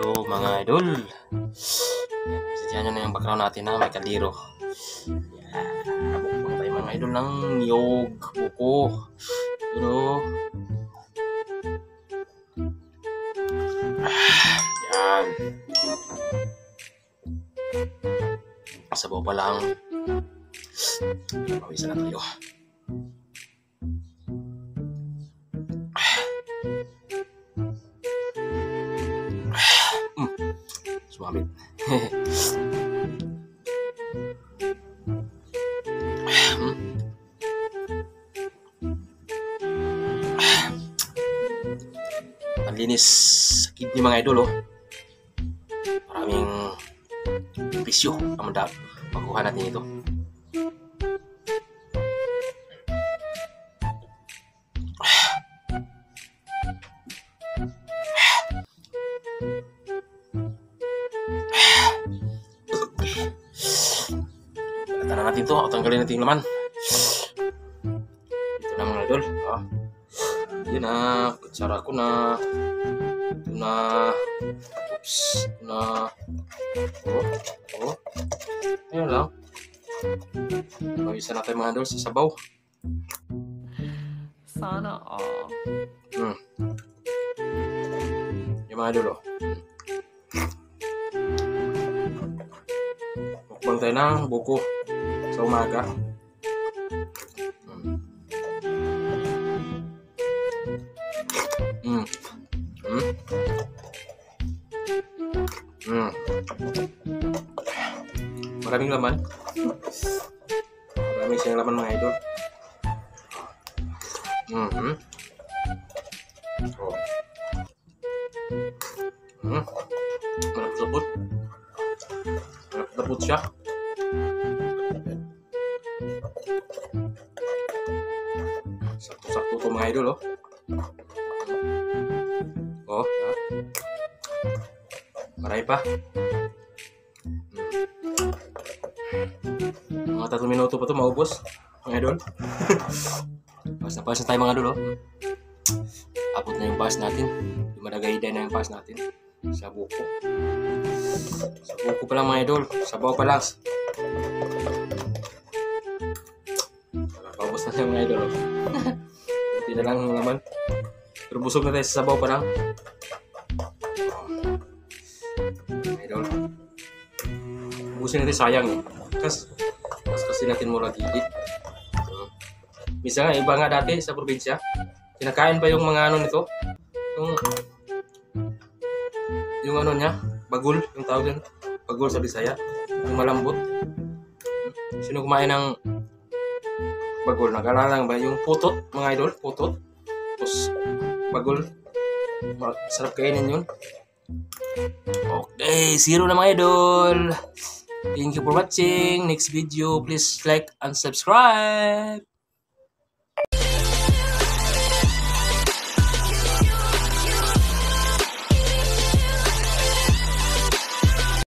Hello mga idol. Sadya nyo na yung background natin na may kaldero. Bukbang tayo mga idol ng niyog, buko. Pero yan. Sabaw pa lang. Pawisan na tayo. Sumabit. Ang linis sa kidney mga idol, oh. Maraming bisyo ang makuha natin ito. Balatan na natin ito. Tanggalin natin yung laman. Ito na mga idol. Yun na. Kutsara ko na. Ito na. Oops. Ito na. Ayun lang. Pawisan natin mga idol sa sabaw. Sana all. Yung mga idol, oh. Mukbang tayo ng buko sa umaga. Maraming laman. Maraming siyang laman mga idol. Malapot-lapot. Malapot-lapot siya. Sakto-sakto ito mga idol, oh. Marami pa. Mga 3 minuto pa ito maubos mga idol. Pas na tayo mga idol, oh. Abot na yung pass natin. Dumadagayday na yung pass natin sa buko. Sa buko pa lang mga idol. Sabaw pa lang. Paubos na siya mga idol, oh. Hindi na lang naman. Pero busog na tayo sa sabaw pa lang. Idol. Ubusin natin, sayang eh. Kasi natin mula gigit. Misa nga, iba nga dati sa probinsya. Kinakain pa yung mga ano nito. Yung ano niya, bagul, yung tawag yan. Bagul sa Bisaya. Yung malambot. Sino kumain ng bagul? Nag-alala lang ba? Yung putot, mga idol, putot. Tapos, bagul. Sarap kainin yun. Okay, zero na mga idol. Thank you for watching. Next video, please like and subscribe.